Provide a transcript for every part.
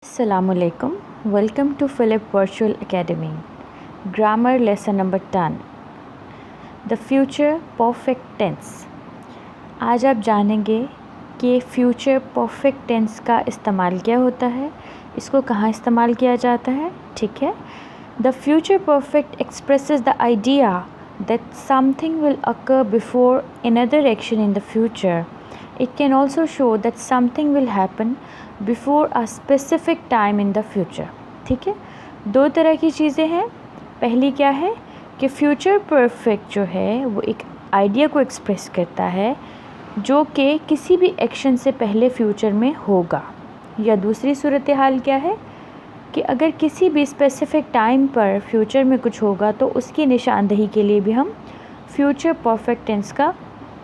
Assalamualaikum. Welcome to Philip Virtual Academy. Grammar lesson number 10. The future perfect tense. आज आप जानेंगे कि future perfect tense का इस्तेमाल क्या होता है, इसको कहाँ इस्तेमाल किया जाता है. ठीक है. The future perfect expresses the idea that something will occur before another action in the future. It can also show that something will happen before a specific time in the future. ठीक है. दो तरह की चीज़ें हैं. पहली क्या है कि फ्यूचर परफेक्ट जो है वो एक आइडिया को एक्सप्रेस करता है जो कि किसी भी एक्शन से पहले फ्यूचर में होगा. या दूसरी सूरत हाल क्या है कि अगर किसी भी स्पेसिफिक टाइम पर फ्यूचर में कुछ होगा तो उसकी निशानदेही के लिए भी हम फ्यूचर परफेक्ट टेंस का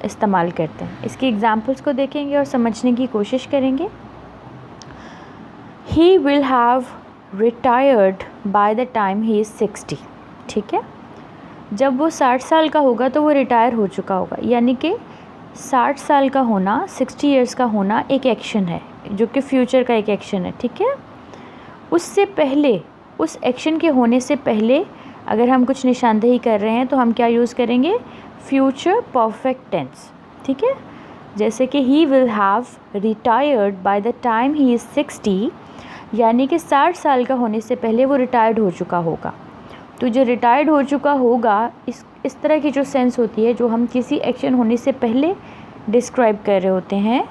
इस्तेमाल करते हैं. इसके एग्जांपल्स को देखेंगे और समझने की कोशिश करेंगे. He will have retired by the time he is 60. ठीक है. जब वो 60 साल का होगा तो वो रिटायर हो चुका होगा. यानी कि 60 साल का होना, 60 ईयर्स का होना एक एक्शन है जो कि फ्यूचर का एक एक्शन है. ठीक है. उससे पहले, उस एक्शन के होने से पहले अगर हम कुछ निशानदेही कर रहे हैं तो हम क्या यूज़ करेंगे? Future perfect tense. ठीक है. जैसे कि he will have retired by the time he is 60, यानी कि 60 साल का होने से पहले वो रिटायर्ड हो चुका होगा. तो जो रिटायर्ड हो चुका होगा, इस तरह की जो सेंस होती है जो हम किसी एक्शन होने से पहले डिस्क्राइब कर रहे होते हैं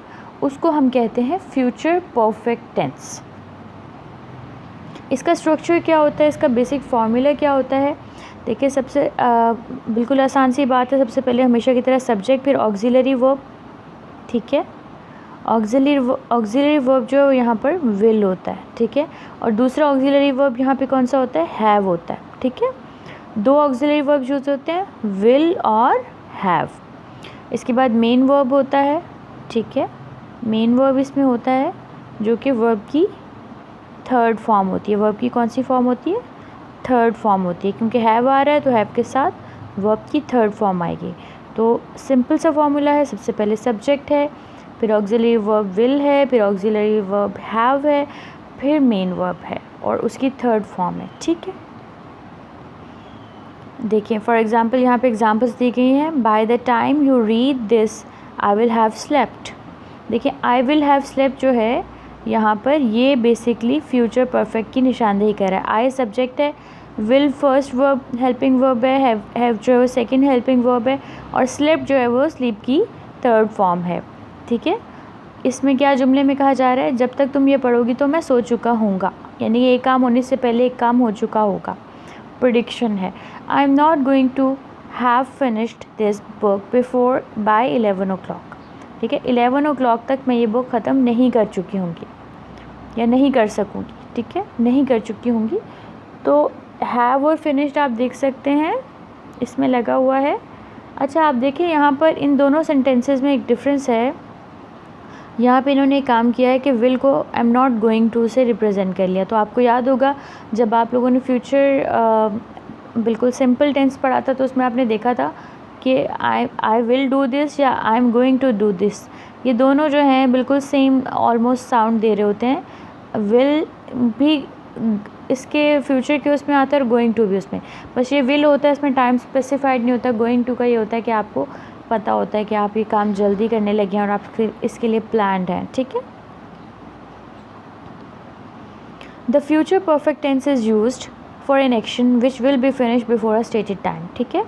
उसको हम कहते हैं फ्यूचर परफेक्ट टेंस. इसका स्ट्रक्चर क्या होता है, इसका बेसिक फार्मूला क्या होता है? देखिए, सबसे बिल्कुल आसान सी बात है. सबसे पहले हमेशा की तरह सब्जेक्ट, फिर ऑक्सिलरी वर्ब. ठीक है. ऑक्सिलरी वर्ब जो यहाँ पर विल होता है. ठीक है. और दूसरा ऑक्सिलरी वर्ब यहाँ पे कौन सा होता है? हैव होता है. ठीक है. दो ऑक्सिलरी वर्ब यूज़ होते हैं, विल और हैव. इसके बाद मेन वर्ब होता है. ठीक है. मेन वर्ब इसमें होता है जो कि वर्ब की थर्ड फॉर्म होती है. वर्ब की कौन सी फॉर्म होती है? थर्ड फॉर्म होती है. क्योंकि हैव आ रहा है तो हैव के साथ वर्ब की थर्ड फॉर्म आएगी. तो सिंपल सा फॉर्मूला है. सबसे पहले सब्जेक्ट है, फिर ऑक्सिलरी वर्ब विल है, फिर ऑक्सिलरी वर्ब हैव है, फिर मेन वर्ब है और उसकी थर्ड फॉर्म है. ठीक है. देखिए, फॉर एग्जांपल यहाँ पे एग्जांपल्स दी गई हैं. By the time you read this I will have slept. देखिए, आई विल हैव स्लेप्ट जो है यहाँ पर ये बेसिकली फ्यूचर परफेक्ट की निशानदेही कर रहा है. आई सब्जेक्ट है, will first verb helping verb है, हैव जो है वो सेकेंड हेल्पिंग वर्ब है और स्लेप्ट जो है वो स्लीप की थर्ड फॉर्म है. ठीक है. इसमें क्या जुमले में कहा जा रहा है? जब तक तुम ये पढ़ोगी तो मैं सो चुका हूँगा. यानी ये काम होने से पहले एक काम हो चुका होगा. प्रेडिक्शन है. I am not going to have finished this book before by 11 o'clock. ठीक है. 11 o'clock तक मैं ये बुक ख़त्म नहीं कर चुकी होंगी या नहीं कर सकूँगी. ठीक है. नहीं कर चुकी होंगी. तो हैव और फिनिश्ड आप देख सकते हैं इसमें लगा हुआ है. अच्छा, आप देखिए यहाँ पर इन दोनों सेंटेंसेस में एक डिफरेंस है. यहाँ पे इन्होंने काम किया है कि विल को I am not going to say represent कर लिया. तो आपको याद होगा जब आप लोगों ने फ्यूचर बिल्कुल सिंपल टेंस पढ़ा था तो उसमें आपने देखा था कि आई विल डू दिस या I am going to do this, ये दोनों जो हैं बिल्कुल सेम ऑलमोस्ट साउंड दे रहे होते हैं. विल भी इसके फ्यूचर के उसमें आता है और गोइंग टू भी उसमें. बस ये विल होता है, इसमें टाइम स्पेसिफाइड नहीं होता. गोइंग टू का ये होता है कि आपको पता होता है कि आप ये काम जल्दी करने लगे हैं और आप इसके लिए प्लान्ड हैं. ठीक है. The future perfect tense is used for an action which will be finish before a stated time. ठीक है.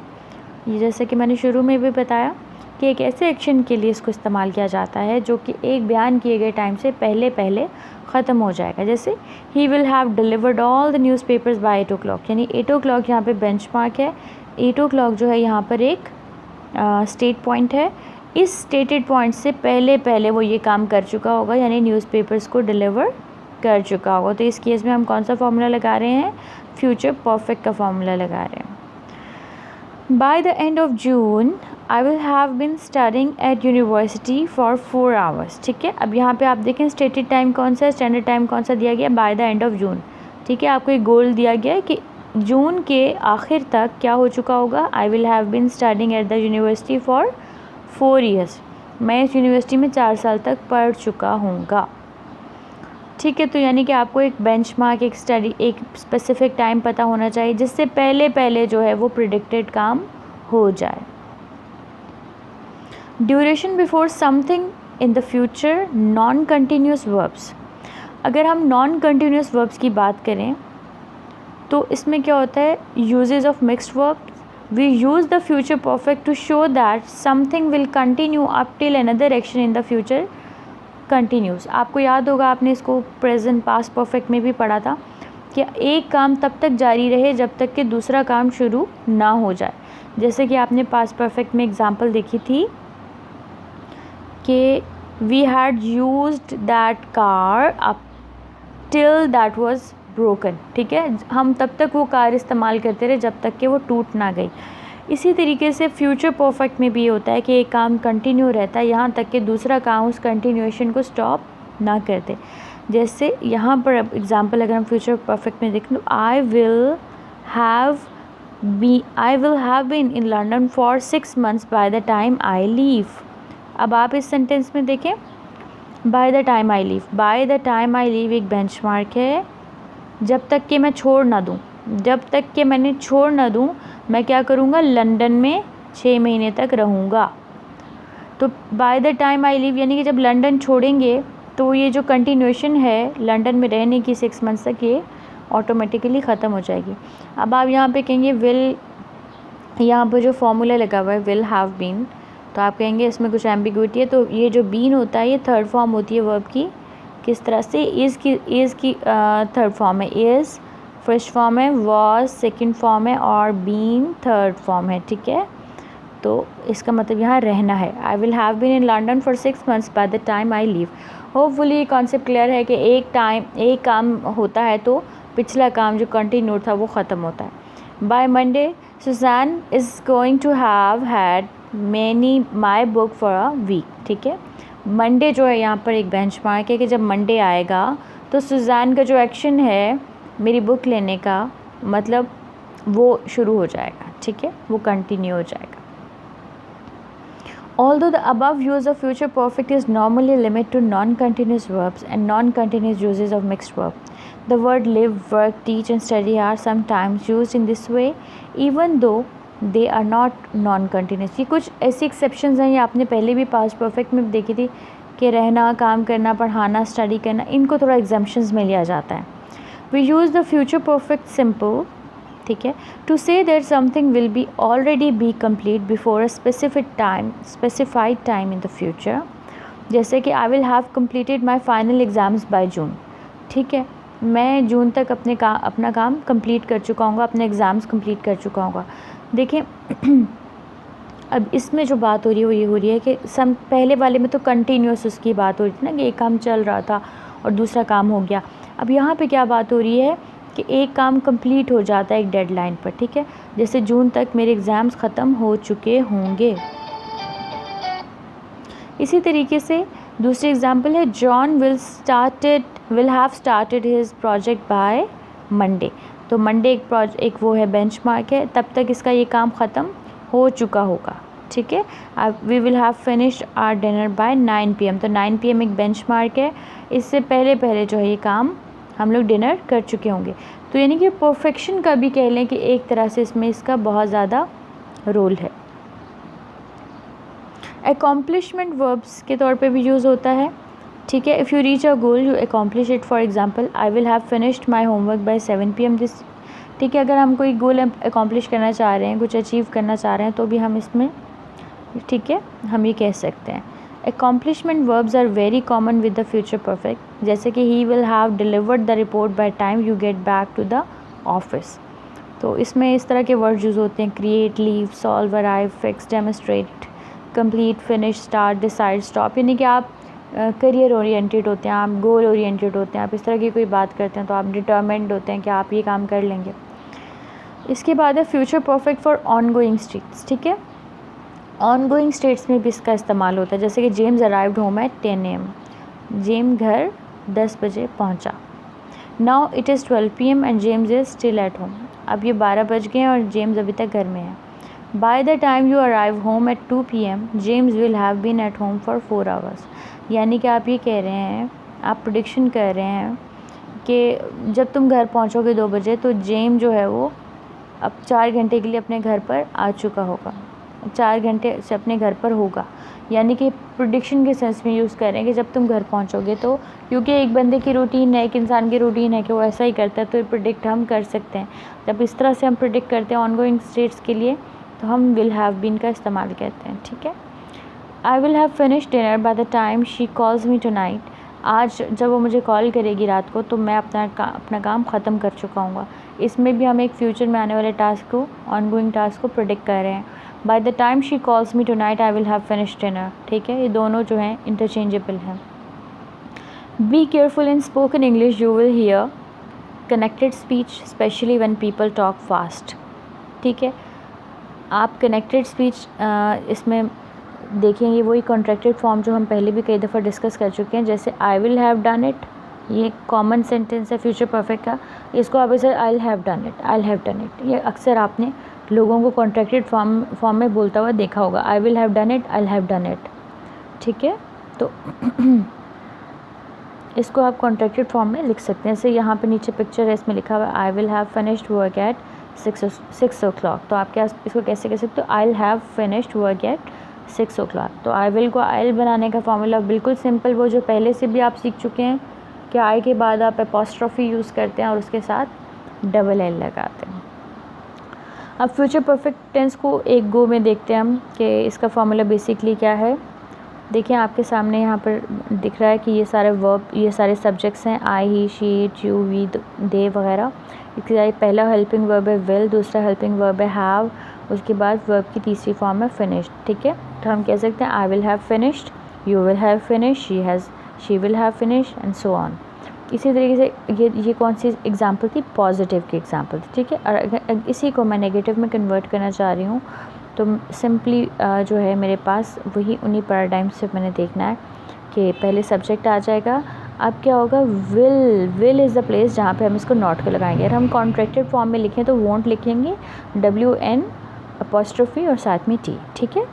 ये जैसे कि मैंने शुरू में भी बताया कि एक ऐसे एक्शन के लिए इसको इस्तेमाल किया जाता है जो कि एक बयान किए गए टाइम से पहले ख़त्म हो जाएगा. जैसे ही will have delivered all the newspapers by 8 o'clock. यानी 8 o'clock यहाँ पे बेंचमार्क है. 8 o'clock जो है यहाँ पर एक स्टेट पॉइंट है. इस स्टेटेड पॉइंट से पहले वो ये काम कर चुका होगा, यानी न्यूज़पेपर्स को डिलीवर कर चुका होगा. तो इस केस में हम कौन सा फार्मूला लगा रहे हैं? फ्यूचर परफेक्ट का फार्मूला लगा रहे हैं. By the end of June I will have been studying at university for 4 hours. ठीक है. अब यहाँ पे आप देखें स्टेटेड टाइम कौन सा है, स्टैंडर्ड टाइम कौन सा दिया गया? बाय द एंड ऑफ जून. ठीक है. आपको एक गोल दिया गया है कि जून के आखिर तक क्या हो चुका होगा? I will have been studying at the university for 4 years. मैं इस यूनिवर्सिटी में 4 साल तक पढ़ चुका हूँगा. ठीक है। तो यानी कि आपको एक बेंचमार्क, एक स्टडी, एक स्पेसिफिक टाइम पता होना चाहिए जिससे पहले पहले जो है वो प्रिडिक्टेड काम हो जाए। Duration before something in the future, non continuous verbs. अगर हम नॉन कंटिन्यूस वर्ब्स की बात करें तो इसमें क्या होता है, uses of mixed verb. We use the future perfect to show that something will continue up till another action in the future continuous. आपको याद होगा, आपने इसको प्रेजेंट पास्ट परफेक्ट में भी पढ़ा था कि एक काम तब तक जारी रहे जब तक कि दूसरा काम शुरू ना हो जाए। जैसे कि आपने पास्ट परफेक्ट में एग्जांपल देखी थी कि we had used that car up till that was broken. ठीक है, हम तब तक वो कार इस्तेमाल करते रहे जब तक कि वो टूट ना गई। इसी तरीके से फ्यूचर परफेक्ट में भी होता है कि एक काम कंटिन्यू रहता है यहाँ तक कि दूसरा काम उस कंटिन्यूएशन को स्टॉप ना करते। जैसे यहाँ पर एग्जांपल अगर हम फ्यूचर परफेक्ट में देखें तो I will have been in London for 6 months by the time I leave. अब आप इस सेंटेंस में देखें, by the time I leave, by the time I leave एक बेंचमार्क है, जब तक कि मैं छोड़ ना दूँ, जब तक कि मैंने छोड़ ना दूँ मैं क्या करूँगा, लंदन में 6 महीने तक रहूँगा। तो bye the time I leave यानी कि जब लंदन छोड़ेंगे तो ये जो कंटिन्यूएशन है लंदन में रहने की 6 months तक, ये ऑटोमेटिकली ख़त्म हो जाएगी। अब आप यहाँ पे कहेंगे विल, यहाँ पर जो फॉर्मूला लगा हुआ है विल हैव बीन, तो आप कहेंगे इसमें कुछ एम्बिग्विटी है। तो ये जो बीन होता है ये थर्ड फॉर्म होती है वर्ब की। किस तरह से, इज़ की थर्ड फॉर्म है, इज़ फर्स्ट फॉर्म है, वॉज सेकंड फॉर्म है और बीन थर्ड फॉर्म है। ठीक है, तो इसका मतलब यहाँ रहना है। I will have been in London for 6 months by the time I leave. Hopefully ये कॉन्सेप्ट क्लियर है कि एक काम होता है तो पिछला काम जो कंटिन्यू था वो ख़त्म होता है। By Monday Susan is going to have had many my book for a week. ठीक है, मंडे जो है यहाँ पर एक बेंचमार्क है कि जब मंडे आएगा तो सुजान का जो एक्शन है मेरी बुक लेने का, मतलब वो शुरू हो जाएगा। ठीक है, वो कंटिन्यू हो जाएगा। Although the above use of future perfect is normally limited to non-continuous verbs and non-continuous uses of mixed verb, the word live, work, teach and study are sometimes used in this way even though they are not non-continuous। ये कुछ ऐसी exceptions हैं, ये आपने पहले भी past perfect में देखी थी कि रहना, काम करना, पढ़ाना, स्टडी करना, इनको थोड़ा exemptions में लिया जाता है। We use the future perfect simple, ठीक है, to say that something will be already be complete before a specified time in the future. जैसे कि I will have completed my final exams by June. ठीक है, मैं जून तक अपना काम कंप्लीट कर चुका हूँ, अपने एग्ज़ाम्स कंप्लीट कर चुका हूँ। देखिए अब इसमें जो बात हो रही है वो ये हो रही है कि पहले वाले में तो कंटिन्यूस उसकी बात हो रही थी ना कि एक काम चल रहा था और दूसरा काम हो गया। अब यहाँ पे क्या बात हो रही है कि एक काम कंप्लीट हो जाता है एक डेडलाइन पर। ठीक है, जैसे जून तक मेरे एग्ज़ाम्स ख़त्म हो चुके होंगे। इसी तरीके से दूसरी एग्जांपल है John will have started his project by Monday. तो मंडे एक वो है बेंचमार्क है, तब तक इसका ये काम ख़त्म हो चुका होगा। ठीक है, we will have finished our dinner by 9 PM। तो 9 PM एक बेंचमार्क है, इससे पहले पहले जो है ये काम हम लोग डिनर कर चुके होंगे। तो यानी कि परफेक्शन का भी कह लें कि एक तरह से इसमें इसका बहुत ज़्यादा रोल है। अकॉम्प्लिशमेंट वर्ब्स के तौर पे भी यूज़ होता है। ठीक है, if you reach a goal you accomplish it. For example I will have finished my homework by 7 PM this. ठीक है, अगर हम कोई गोल अकॉम्प्लिश करना चाह रहे हैं, कुछ अचीव करना चाह रहे हैं तो भी हम इसमें, ठीक है, हम ये कह सकते हैं। Accomplishment verbs are very common with the future perfect, जैसे कि he will have delivered the report by time you get back to the office। तो इसमें इस तरह के वर्ड यूज़ होते हैं, create, leave, solve, arrive, fix, demonstrate, complete, finish, start, decide, stop। यानी कि आप करियर ओरिएंटेड होते हैं, आप गोल ओरिएंटेड होते हैं, आप इस तरह की कोई बात करते हैं तो आप डिटर्मिन्ड होते हैं कि आप ये काम कर लेंगे। इसके बाद है future perfect for on going states. ठीक है, ऑन गोइंग स्टेट्स में भी इसका इस्तेमाल होता है, जैसे कि James arrived home at 10 AM। James घर 10 बजे पहुंचा। Now it is 12 PM and James is still at home. अब ये 12 बज गए हैं और जेम्स अभी तक घर में है। By the time you arrive home at 2 PM James will have been at home for 4 hours। यानी कि आप ये कह रहे हैं आप प्रेडिक्शन कर रहे हैं कि जब तुम घर पहुंचोगे 2 बजे तो जेम जो है वो अब 4 घंटे के लिए अपने घर पर आ चुका होगा, 4 घंटे से अपने घर पर होगा। यानी कि प्रेडिक्शन के सेंस में यूज़ करें कि जब तुम घर पहुंचोगे तो, क्योंकि एक बंदे की रूटीन है, एक इंसान की रूटीन है कि वो ऐसा ही करता है, तो ये प्रेडिक्ट हम कर सकते हैं। जब इस तरह से हम प्रेडिक्ट करते हैं ऑनगोइंग स्टेट्स के लिए तो हम विल हैव बीन का इस्तेमाल करते हैं। ठीक है, I will have finish dinner bye the time she calls me tonight. आज जब वो मुझे कॉल करेगी रात को तो मैं अपना काम ख़त्म कर चुका हूँगा। इसमें भी हम एक फ्यूचर में आने वाले टास्क को, ऑनगोइंग टास्क को प्रेडिक्ट कर रहे हैं। By the time she calls me tonight I will have finish dinner. ठीक है, ये दोनों जो हैं इंटरचेंजेबल हैं। Be careful in spoken English, you will hear connected speech specially when people talk fast. ठीक है, आप कनेक्टेड स्पीच इसमें देखेंगे वही कॉन्ट्रैक्टेड फॉर्म जो हम पहले भी कई दफ़ा डिस्कस कर चुके हैं। जैसे I will have done it, ये कॉमन सेंटेंस है फ्यूचर परफेक्ट का, इसको आप इसे I have done it, I have done it, ये अक्सर आपने लोगों को कॉन्ट्रैक्टेड फॉर्म में बोलता हुआ देखा होगा, I will have done it, I have done it. ठीक है, तो इसको आप कॉन्ट्रैक्टेड फॉर्म में लिख सकते हैं। जैसे यहाँ पे नीचे पिक्चर है, इसमें लिखा हुआ है I will have finished work at 6 o'clock। तो आप क्या इसको कैसे कह सकते हो, आई will have finished work at 6 o'clock। तो आई विल को आई बनाने का फॉर्मूला बिल्कुल सिंपल, वो जो पहले से भी आप सीख चुके हैं कि आई के बाद आप एपॉस्ट्रोफी यूज़ करते हैं और उसके साथ डबल एल लगाते हैं। अब फ्यूचर परफेक्ट टेंस को एक गो में देखते हैं हम कि इसका फॉर्मूला बेसिकली क्या है। देखिए आपके सामने यहाँ पर दिख रहा है कि ये सारे वर्ब, ये सारे सब्जेक्ट्स हैं, आई, ही, शी, इट, यू, वी, दे वगैरह। इसका पहला हेल्पिंग वर्ब है विल, दूसरा हेल्पिंग वर्ब है हैव, उसके बाद वर्ब की तीसरी फॉर्म है फिनिश्ड। ठीक है, तो हम कह सकते हैं आई will have finished, you will have finished, she will have finished and so on. इसी तरीके से ये कौन सी एग्जाम्पल थी, पॉजिटिव की एग्जाम्पल थी। ठीक है, और अगर इसी को मैं नेगेटिव में कन्वर्ट करना चाह रही हूँ तो सिंपली जो है मेरे पास वही उन्हीं पैराडाइम से मैंने देखना है कि पहले सब्जेक्ट आ जाएगा। अब क्या होगा, विल इज़ द प्लेस जहाँ पे हम इसको नॉट को लगाएंगे। अगर हम कॉन्ट्रैक्टेड फॉर्म में लिखें तो वोंट लिखेंगे, WN अपॉस्ट्रोफी और साथ में T। ठीक है,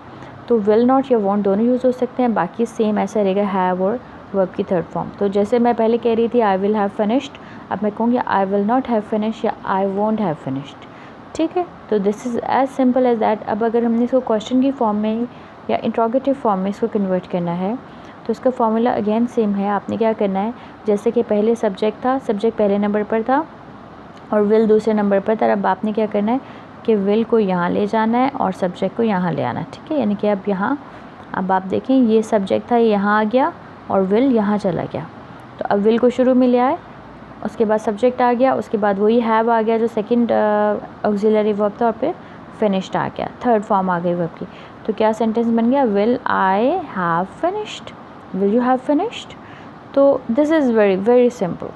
तो विल नॉट या वोंट दोनों यूज़ हो सकते हैं, बाकी सेम ऐसा रहेगा हैव और वर्ब की थर्ड फॉर्म। तो जैसे मैं पहले कह रही थी आई विल हैव फिनिश्ड, अब मैं कहूँगी I will not have finished या आई वोंट हैव फिनिश्ड। ठीक है, तो this is as simple as that. अब अगर हमने इसको क्वेश्चन की फॉर्म में या इंट्रोगेटिव फॉर्म में इसको कन्वर्ट करना है तो इसका फॉर्मूला अगेन सेम है। आपने क्या करना है, जैसे कि पहले सब्जेक्ट था, सब्जेक्ट पहले नंबर पर था और विल दूसरे नंबर पर था। अब आपने क्या करना है कि विल को यहाँ ले जाना है और सब्जेक्ट को यहाँ ले आना है। ठीक है, यानी कि अब यहाँ, अब आप देखें ये सब्जेक्ट था, ये यहाँ आ गया और विल यहाँ चला गया। तो अब विल को शुरू में ले आए, उसके बाद सब्जेक्ट आ गया, उसके बाद वही हैव आ गया जो सेकंड ऑक्सिलरी वर्ब था और फिर फिनिश्ड आ गया, थर्ड फॉर्म आ गई वर्ब की। तो क्या सेंटेंस बन गया, will I have finished, will you have finished. तो this is very very simple.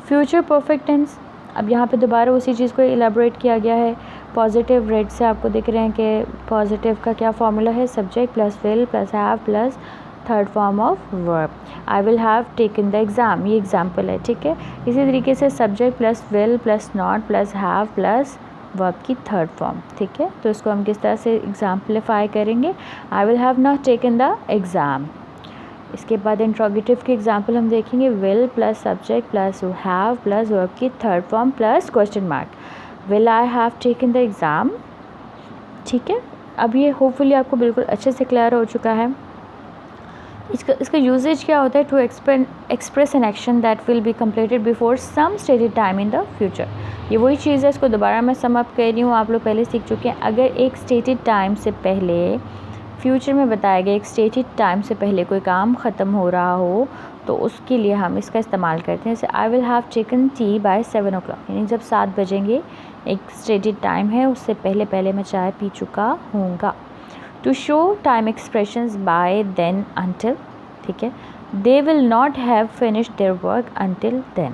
Future perfect tense, अब यहाँ पे दोबारा उसी चीज़ को इलेबोरेट किया गया है। पॉजिटिव रेड से आपको दिख रहे हैं कि पॉजिटिव का क्या फॉर्मूला है, subject plus will plus have plus third form of verb. I will have taken the exam, ये एग्जाम्पल है। ठीक है, इसी तरीके से subject plus will plus not plus have plus verb की थर्ड फॉर्म। ठीक है, तो इसको हम किस तरह से एग्जाम्पलीफाई करेंगे, I will have not taken the exam. इसके बाद इंट्रोगेटिव की एग्जाम्पल हम देखेंगे, will plus subject plus have plus verb की third form plus question mark, will I have taken the exam. ठीक है, अब ये होपफुली आपको बिल्कुल अच्छे से क्लियर हो चुका है। इसका यूजेज क्या होता है, to express an action that will be completed before some stated time in the future. ये वही चीज़ है, इसको दोबारा मैं सम अप कर रही हूँ, आप लोग पहले सीख चुके हैं। अगर एक स्टेटेड टाइम से पहले, फ्यूचर में बताया गया एक स्टेटेड टाइम से पहले कोई काम ख़त्म हो रहा हो तो उसके लिए हम इसका इस्तेमाल करते हैं। जैसे I will have taken tea by 7 o'clock, यानी जब 7 बजेंगे, एक स्टेटेड टाइम है, उससे पहले मैं चाय पी चुका हूँगा। To show time expressions by then until. ठीक है, they will not have finished their work until then.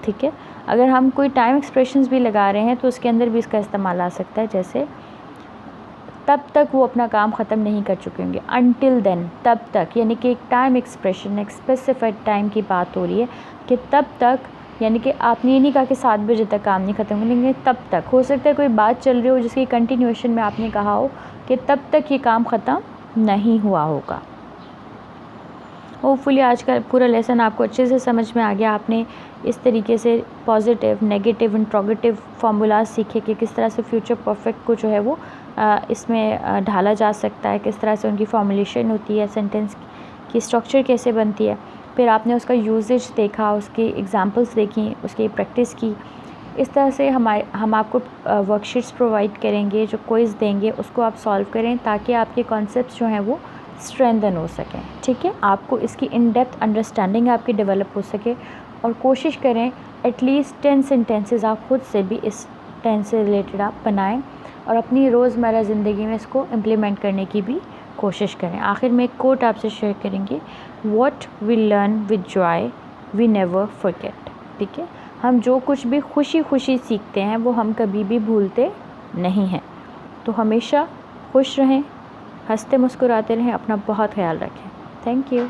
ठीक है, अगर हम कोई टाइम एक्सप्रेशंस भी लगा रहे हैं तो उसके अंदर भी इसका इस्तेमाल आ सकता है। जैसे तब तक वो अपना काम ख़त्म नहीं कर चुके होंगे, अनटिल देन, तब तक, यानी कि एक टाइम एक्सप्रेशन, एक स्पेसिफाइड टाइम की बात हो रही है कि तब तक, यानी कि आपने ये नहीं कहा कि 7 बजे तक काम नहीं ख़त्म करेंगे, तब तक। हो सकता है कोई बात चल रही हो जिसकी कंटिन्यूएशन में आपने कहा हो कि तब तक ये काम ख़त्म नहीं हुआ होगा। होपफुली आज का पूरा लेसन आपको अच्छे से समझ में आ गया। आपने इस तरीके से पॉजिटिव, नेगेटिव, इंट्रोगेटिव फार्मूलाज सीखे कि किस तरह से फ्यूचर परफेक्ट को जो है वो इसमें ढाला जा सकता है, किस तरह से उनकी फॉर्मुलेशन होती है, सेंटेंस की स्ट्रक्चर कैसे बनती है। फिर आपने उसका यूजेज देखा, उसकी एग्जांपल्स देखी, उसकी प्रैक्टिस की। इस तरह से हम आपको वर्कशीट्स प्रोवाइड करेंगे, जो क्विज़ देंगे, उसको आप सॉल्व करें ताकि आपके कॉन्सेप्ट्स जो हैं वो स्ट्रेंथन हो सकें। ठीक है, आपको इसकी इन डेप्थ अंडरस्टैंडिंग आपकी डेवलप हो सके, और कोशिश करें एटलीस्ट 10 सेंटेंसेस आप खुद से भी इस टेंस से रिलेटेड आप बनाएं और अपनी रोज़मर्रा ज़िंदगी में इसको इम्प्लीमेंट करने की भी कोशिश करें। आखिर में एक कोट आपसे शेयर करेंगे, what we learn with joy we never forget. ठीक है, हम जो कुछ भी खुशी खुशी सीखते हैं वो हम कभी भी भूलते नहीं हैं। तो हमेशा खुश रहें, हंसते मुस्कुराते रहें, अपना बहुत ख्याल रखें। Thank you.